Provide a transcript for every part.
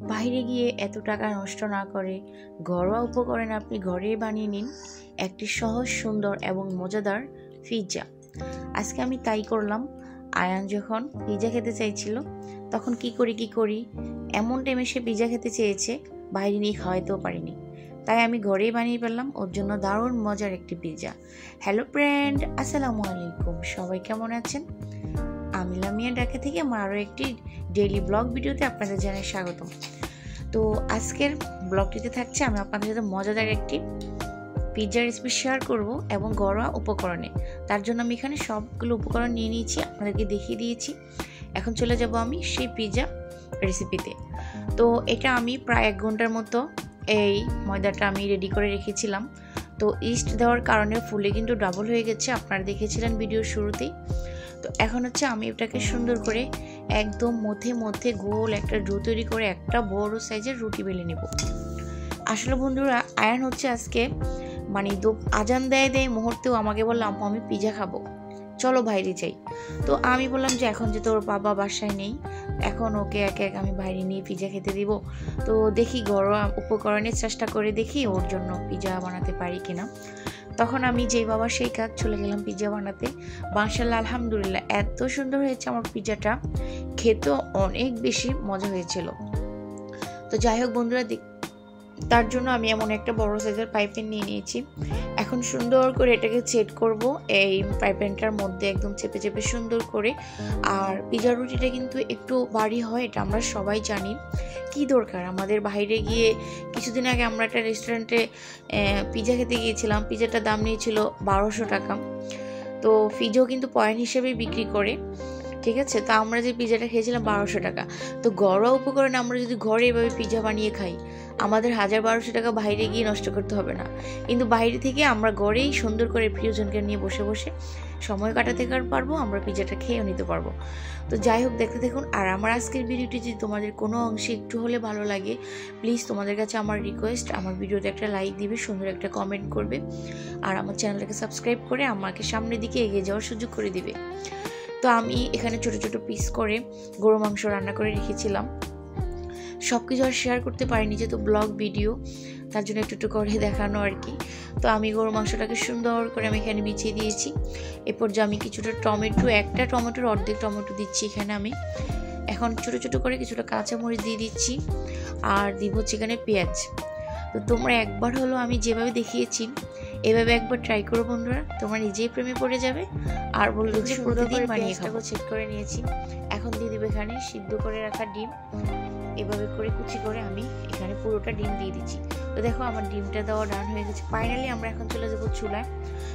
বাইরে গিয়ে এত টাকা নষ্ট না করে ঘরোয়া উপকরণে আপনি ঘরেই বানিয়ে নিন একটি সহজ, সুন্দর এবং মজাদার পিৎজা। আজকে আমি তাই করলাম। আয়ান যখন পিৎজা খেতে চাইছিল তখন কি করি এমন টাইমে সে পিৎজা খেতে চেয়েছে, বাইরে নিয়ে খাওয়াইতেও পারিনি, তাই আমি ঘরেই বানিয়ে ফেললাম ওর জন্য দারুণ মজার একটি পিৎজা। হ্যালো ফ্রেন্ড, আসসালামু আলাইকুম, সবাই কেমন আছেন? আমি লামিয়া ঢাকা থেকে আমার আরও একটি ডেইলি ব্লগ ভিডিওতে আপনাদের জানাই স্বাগতম। তো আজকের ব্লগটিতে থাকছে আমি আপনাদের সাথে মজাদার একটি পিৎজা রেসিপি শেয়ার করব এবং ঘরোয়া উপকরণে। তার জন্য আমি এখানে সবগুলো উপকরণ নিয়ে নিয়েছি, আপনাদেরকে দেখিয়ে দিয়েছি। এখন চলে যাব আমি সেই পিৎজা রেসিপিতে। তো এটা আমি প্রায় 1 ঘন্টার মতো এই ময়দাটা আমি রেডি করে রেখেছিলাম। তো ইস্ট দেওয়ার কারণে ফুলে কিন্তু ডাবল হয়ে গেছে, আপনারা দেখেছিলেন ভিডিওর শুরুতেই। তো এখন হচ্ছে আমি এটাকে সুন্দর করে একদম মধ্যে গোল একটা ডো তৈরি করে একটা বড় সাইজের রুটি বেলে নেব। আসলে বন্ধুরা, আয়ান হচ্ছে আজকে মানে আজান দেয় মুহূর্তেও আমাকে বললাম আমি পিৎজা খাবো, চলো বাইরে যাই। তো আমি বললাম যে এখন যে তোর বাবা বাসায় নেই, এখন ওকে এক আমি বাইরে নিয়ে পিৎজা খেতে দিব। তো দেখি ঘরোয়া উপকরণের চেষ্টা করে দেখি ওর জন্য পিৎজা বানাতে পারি কিনা। তখন আমি যেই বাবা সেই কাজ, চলে গেলাম পিৎজা বানাতে। মাশাআল্লাহ, আলহামদুলিল্লাহ, এত সুন্দর হয়েছে আমার পিৎজাটা, খেতেও অনেক বেশি মজা হয়েছিল। তো যাই হোক বন্ধুরা, তার জন্য আমি এমন একটা বড় সাইজের পাইপেন নিয়ে নিয়েছি। এখন সুন্দর করে এটাকে সেট করব এই পাইপেনটার মধ্যে, একদম চেপে সুন্দর করে। আর পিৎজা রুটিটা কিন্তু একটু ভারী হয়, এটা আমরা সবাই জানি। কি দরকার আমাদের বাইরে গিয়ে, কিছুদিন আগে আমরা একটা রেস্টুরেন্টে পিৎজা খেতে গিয়েছিলাম, পিৎজাটার দাম নিয়েছিল 1200 টাকা। তো পিৎজাও কিন্তু পয়েন্ট হিসেবে বিক্রি করে, ঠিক আছে। তো আমরা যে পিৎজাটা খেয়েছিলাম 1200 টাকা। তো ঘরোয়া উপকরণে আমরা যদি ঘরে এভাবে পিৎজা বানিয়ে খাই, আমাদের 1000-1200 টাকা বাইরে গিয়ে নষ্ট করতে হবে না, কিন্তু বাইরে থেকে আমরা ঘরেই সুন্দর করে প্রিয়জনকে নিয়ে বসে সময় কাটাতে পারবো, আমরা পিৎজাটা খেয়েও নিতে পারবো। তো যাই হোক, দেখতে দেখুন। আর আমার আজকের ভিডিওটি যদি তোমাদের কোনো অংশে একটু হলে ভালো লাগে, প্লিজ তোমাদের কাছে আমার রিকোয়েস্ট, আমার ভিডিওতে একটা লাইক দিবে, সুন্দর একটা কমেন্ট করবে, আর আমার চ্যানেলটাকে সাবস্ক্রাইব করে আমাকে সামনের দিকে এগিয়ে যাওয়ার সুযোগ করে দিবে। তো আমি এখানে ছোট ছোট পিস করে গরু মাংস রান্না করে রেখেছিলাম। সব কিছু আর শেয়ার করতে পারিনি, যেহেতু ব্লগ ভিডিও, তার জন্য একটু করে দেখানো আর কি। তো আমি গরু মাংসটাকে সুন্দর করে আমি এখানে বিছিয়ে দিয়েছি। এরপর যে আমি কিছুটা টমেটো, একটা টমেটোর অর্ধেক টমেটো দিচ্ছি এখানে আমি। এখন ছোট ছোট করে কিছুটা কাঁচামরিচ দিয়ে দিচ্ছি, আর দিব হচ্ছে এখানে পেঁয়াজ। তো তোমরা একবার হলো আমি যেভাবে দেখিয়েছি এভাবে একবার ট্রাই করো বন্ধুরা, তোমরা নিজেই প্রেমে পড়ে যাবে আর বলবে যে প্রতিদিন বানিয়ে খাবো। চেক করে নিয়েছি। এখন দিয়ে দিব এখানে সিদ্ধ করে রাখা ডিম, এভাবে করে কুচি করে আমি এখানে পুরোটা ডিম দিয়ে দিচ্ছি। তো দেখো আমার ডিমটা দেওয়া ডান হয়ে গেছে। ফাইনালি আমরা এখন চলে যাবো চুলায়।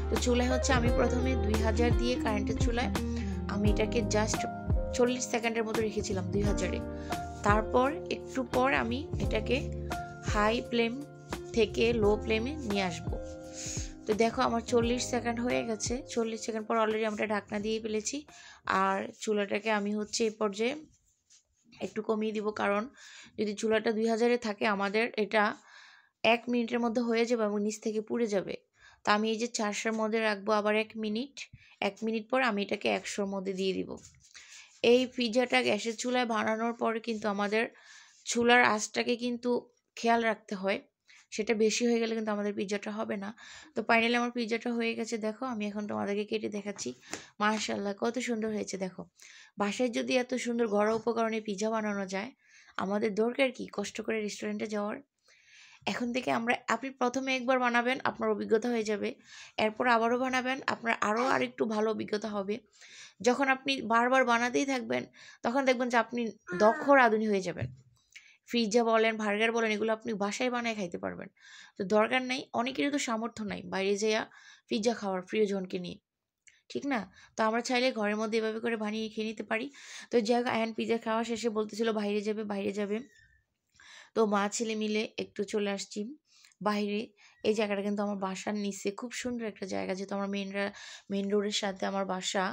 তো চুলায় হচ্ছে আমি প্রথমে 2000 দিয়ে কারেন্টের চুলায় আমি এটাকে জাস্ট 40 সেকেন্ডের মতো রেখেছিলাম 2000-এ। তারপর একটু পর আমি এটাকে হাই ফ্লেম থেকে লো ফ্লেমে নিয়ে আসবো। তো দেখো আমার 40 সেকেন্ড হয়ে গেছে। 40 সেকেন্ড পর অলরেডি আমরা ঢাকনা দিয়ে ফেলেছি। আর চুলাটাকে আমি হচ্ছে এই পর্যায়ে একটু কমিয়ে দিব, কারণ যদি চুলাটা 2000-এ থাকে আমাদের এটা 1 মিনিটের মধ্যে হয়ে যাবে এবং নিচ থেকে পুড়ে যাবে। তো আমি এই যে 400-এর মধ্যে রাখবো আবার 1 মিনিট পর আমি এটাকে 100-এর মধ্যে দিয়ে দিব। এই পিৎজাটা গ্যাসের চুলায় বানানোর পরে কিন্তু আমাদের চুলার আঁচটাকে কিন্তু খেয়াল রাখতে হয়, সেটা বেশি হয়ে গেলে কিন্তু আমাদের পিৎজাটা হবে না। তো ফাইনালি আমার পিৎজাটা হয়ে গেছে। দেখো আমি এখন তোমাদেরকে কেটে দেখাচ্ছি। মাশাআল্লাহ, কত সুন্দর হয়েছে। দেখো, বাসায় যদি এত সুন্দর ঘরোয়া উপকরণে পিৎজা বানানো যায়, আমাদের দরকার কি কষ্ট করে রেস্টুরেন্টে যাওয়ার। এখন থেকে আপনি প্রথমে একবার বানাবেন, আপনার অভিজ্ঞতা হয়ে যাবে, এরপর আবারও বানাবেন, আপনার আরেকটু ভালো অভিজ্ঞতা হবে। যখন আপনি বারবার বানাতেই থাকবেন, তখন দেখবেন যে আপনি দক্ষ রাঁধুনি হয়ে যাবেন। পিৎজা বলেন, বার্গার বলেন, এগুলো আপনি বাসায় বানায় খাইতে পারবেন। তো দরকার নেই, অনেকেরই তো সামর্থ্য নাই বাইরে যাইয়া পিৎজা খাওয়ার প্রিয়জনকে নিয়ে, ঠিক না? তো আমরা চাইলে ঘরের মধ্যে এভাবে করে বানিয়ে খেয়ে নিতে পারি। তো যাই হোক, আয়ান পিৎজা খাওয়া শেষে বলতেছিল বাইরে যাবে। তো মা ছেলে মিলে একটু চলে আসছি বাইরে। এই জায়গাটা কিন্তু আমার বাসার নিচে, খুব সুন্দর একটা জায়গা, যেহেতু আমার মেন রোডের সাথে আমার বাসা।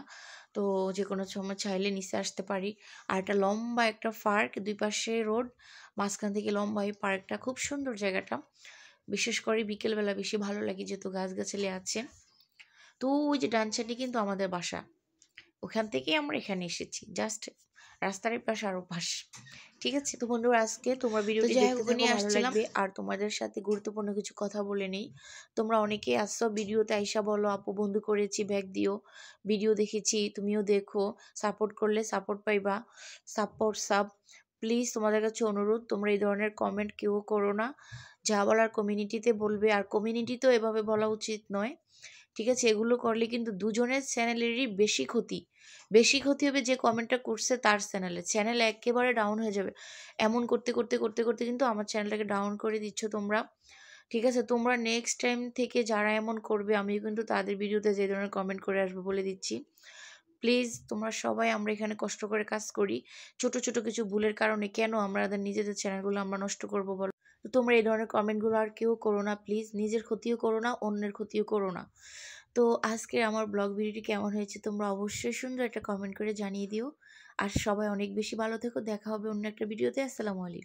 তো যে কোনো সময় চাইলে নিচে আসতে পারি। আর একটা লম্বা একটা পার্ক, দুই পাশে রোড, মাঝখান থেকে লম্বা এই পার্কটা, খুব সুন্দর জায়গাটা। বিশেষ করে বিকেলবেলা বেশি ভালো লাগে, যেহেতু গাছগাছালি আছে। তো ওই যে ডান সাইডে কিন্তু আমাদের বাসা, ওখান থেকেই আমরা এখানে এসেছি, জাস্ট রাস্তার পাশে আর অভ্যাস। ঠিক আছে, তো বন্ধুরা আজকে তোমরা ভিডিওটি দেখতে থাকো, ভালো লাগবে। আর তোমাদের সাথে গুরুত্বপূর্ণ কিছু কথা বলে নেই। তোমরা অনেকেই আসছো ভিডিওতে আইসা বলো আপু বন্ধু করেছি ব্যাগ দিও, ভিডিও দেখেছি, তুমিও দেখো, সাপোর্ট করলে সাপোর্ট পাইবা, সাব প্লিজ তোমাদের কাছে অনুরোধ, তোমরা এই ধরনের কমেন্ট কেউ করো না। যা বলার কমিউনিটিতে বলবে, আর কমিউনিটিতেও এভাবে বলা উচিত নয়। ঠিক আছে, এগুলো করলে কিন্তু দুজনের চ্যানেলেরই বেশি ক্ষতি হবে। যে কমেন্টটা করছে তার চ্যানেল একেবারে ডাউন হয়ে যাবে। এমন করতে করতে করতে করতে কিন্তু আমার চ্যানেলটাকে ডাউন করে দিচ্ছ তোমরা। ঠিক আছে, তোমরা নেক্সট টাইম থেকে যারা এমন করবে আমিও কিন্তু তাদের ভিডিওতে যে ধরনের কমেন্ট করে আসবো বলে দিচ্ছি। প্লিজ তোমরা সবাই, আমরা এখানে কষ্ট করে কাজ করি, ছোট ছোট কিছু ভুলের কারণে কেন আমাদের নিজেদের চ্যানেলগুলো আমরা নষ্ট করবো বলো? তো তোমরা এই ধরনের কমেন্টগুলো আর কেউ করো না প্লিজ, নিজের ক্ষতিও করো না, অন্যের ক্ষতিও করো না। তো আজকে আমার ব্লগ ভিডিওটি কেমন হয়েছে তোমরা অবশ্যই সুন্দর একটা কমেন্ট করে জানিয়ে দিও। আর সবাই অনেক বেশি ভালো থেকো, দেখা হবে অন্য একটা ভিডিওতে। আসসালামু আলাইকুম।